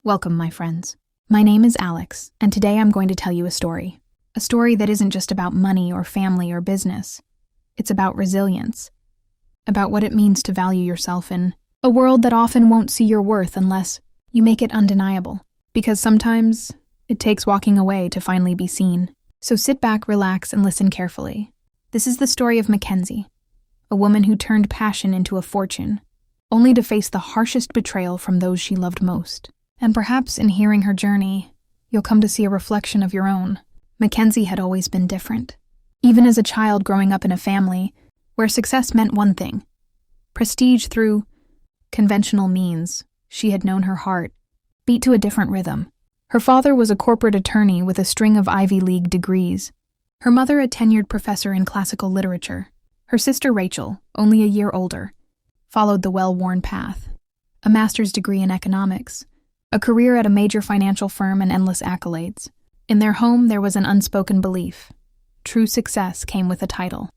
Welcome, my friends. My name is Alex, and today I'm going to tell you a story. A story that isn't just about money or family or business. It's about resilience. About what it means to value yourself in a world that often won't see your worth unless you make it undeniable. Because sometimes it takes walking away to finally be seen. So sit back, relax, and listen carefully. This is the story of McKenzie, a woman who turned passion into a fortune, only to face the harshest betrayal from those she loved most. And perhaps in hearing her journey, you'll come to see a reflection of your own. McKenzie had always been different. Even as a child growing up in a family where success meant one thing, prestige through conventional means, she had known her heart beat to a different rhythm. Her father was a corporate attorney with a string of Ivy League degrees. Her mother a tenured professor in classical literature. Her sister Rachel, only a year older, followed the well-worn path. A master's degree in economics, a career at a major financial firm, and endless accolades. In their home, there was an unspoken belief. True success came with a title.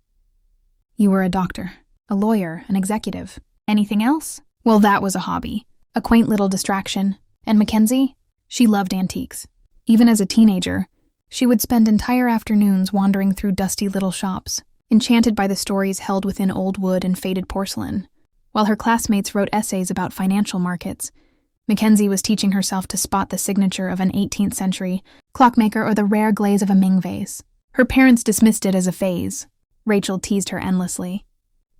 You were a doctor, a lawyer, an executive. Anything else? Well, that was a hobby, a quaint little distraction. And McKenzie? She loved antiques. Even as a teenager, she would spend entire afternoons wandering through dusty little shops, enchanted by the stories held within old wood and faded porcelain. While her classmates wrote essays about financial markets, McKenzie was teaching herself to spot the signature of an 18th century clockmaker or the rare glaze of a Ming vase. Her parents dismissed it as a phase. Rachel teased her endlessly.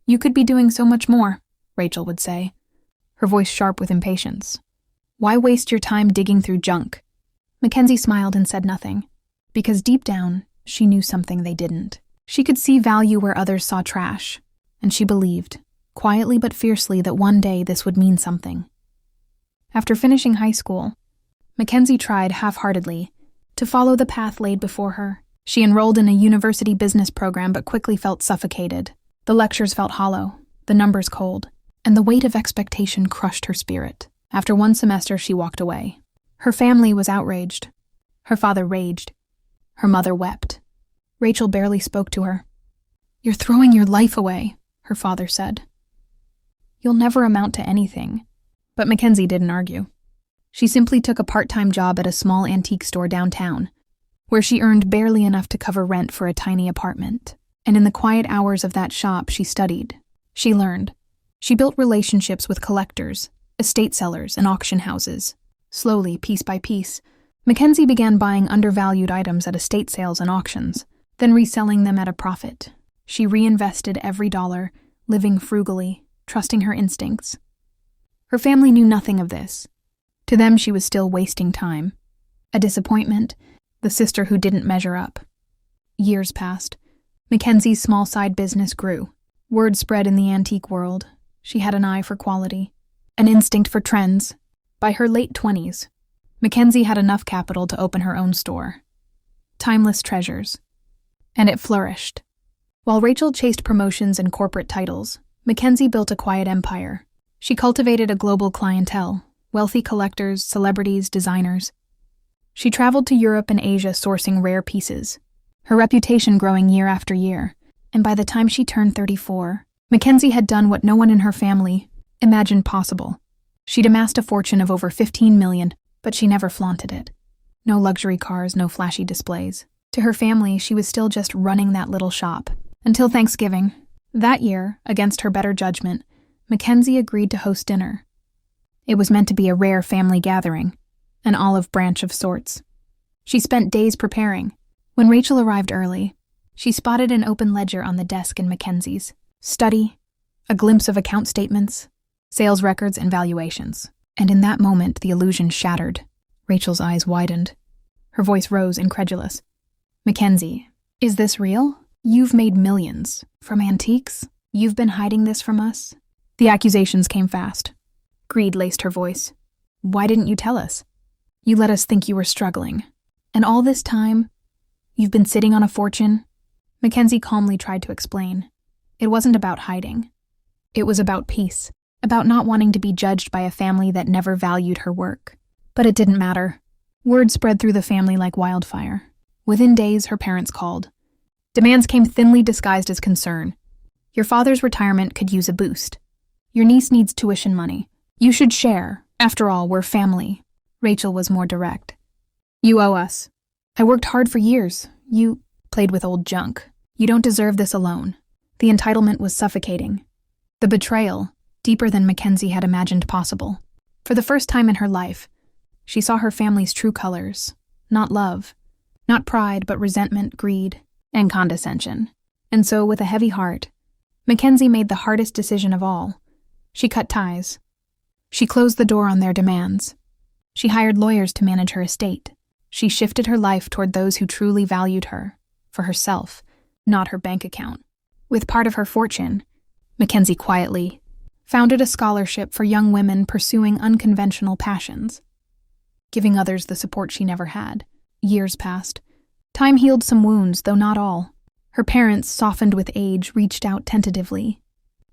"You could be doing so much more," Rachel would say, her voice sharp with impatience. "Why waste your time digging through junk?" McKenzie smiled and said nothing, because deep down, she knew something they didn't. She could see value where others saw trash, and she believed, quietly but fiercely, that one day this would mean something. After finishing high school, McKenzie tried half-heartedly to follow the path laid before her. She enrolled in a university business program but quickly felt suffocated. The lectures felt hollow, the numbers cold, and the weight of expectation crushed her spirit. After one semester, she walked away. Her family was outraged. Her father raged. Her mother wept. Rachel barely spoke to her. "You're throwing your life away," her father said. "You'll never amount to anything." But McKenzie didn't argue. She simply took a part-time job at a small antique store downtown, where she earned barely enough to cover rent for a tiny apartment. And in the quiet hours of that shop, she studied. She learned. She built relationships with collectors, estate sellers, and auction houses. Slowly, piece by piece, McKenzie began buying undervalued items at estate sales and auctions, then reselling them at a profit. She reinvested every dollar, living frugally, trusting her instincts. Her family knew nothing of this. To them, she was still wasting time. A disappointment, the sister who didn't measure up. Years passed. McKenzie's small side business grew. Word spread in the antique world. She had an eye for quality, an instinct for trends. By her late 20s, McKenzie had enough capital to open her own store. Timeless Treasures. And it flourished. While Rachel chased promotions and corporate titles, McKenzie built a quiet empire. She cultivated a global clientele, wealthy collectors, celebrities, designers. She traveled to Europe and Asia sourcing rare pieces, her reputation growing year after year. And by the time she turned 34, McKenzie had done what no one in her family imagined possible. She'd amassed a fortune of over $15 million, but she never flaunted it. No luxury cars, no flashy displays. To her family, she was still just running that little shop. Until Thanksgiving. That year, against her better judgment, McKenzie agreed to host dinner. It was meant to be a rare family gathering, an olive branch of sorts. She spent days preparing. When Rachel arrived early, she spotted an open ledger on the desk in McKenzie's study, a glimpse of account statements, sales records, and valuations. And in that moment, the illusion shattered. Rachel's eyes widened. Her voice rose, incredulous. "McKenzie, is this real? You've made millions. From antiques? You've been hiding this from us?" The accusations came fast. Greed laced her voice. "Why didn't you tell us? You let us think you were struggling. And all this time, you've been sitting on a fortune?" McKenzie calmly tried to explain. It wasn't about hiding. It was about peace, about not wanting to be judged by a family that never valued her work. But it didn't matter. Word spread through the family like wildfire. Within days, her parents called. Demands came thinly disguised as concern. "Your father's retirement could use a boost. Your niece needs tuition money. You should share. After all, we're family." Rachel was more direct. You owe us. I worked hard for years. You played with old junk. You don't deserve this alone. The entitlement was suffocating. The betrayal, deeper than McKenzie had imagined possible. For the first time in her life, she saw her family's true colors. Not love, not pride, but resentment, greed, and condescension. And so, with a heavy heart, McKenzie made the hardest decision of all. She cut ties. She closed the door on their demands. She hired lawyers to manage her estate. She shifted her life toward those who truly valued her, for herself, not her bank account. With part of her fortune, McKenzie quietly founded a scholarship for young women pursuing unconventional passions, giving others the support she never had. Years passed. Time healed some wounds, though not all. Her parents, softened with age, reached out tentatively.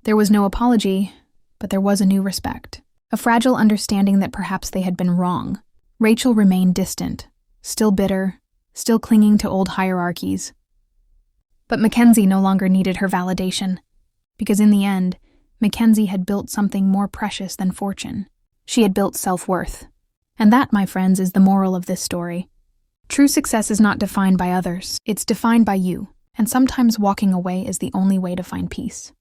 There was no apology, but there was a new respect. A fragile understanding that perhaps they had been wrong. Rachel remained distant, still bitter, still clinging to old hierarchies. But McKenzie no longer needed her validation, because in the end, McKenzie had built something more precious than fortune. She had built self-worth. And that, my friends, is the moral of this story. True success is not defined by others. It's defined by you, and sometimes walking away is the only way to find peace.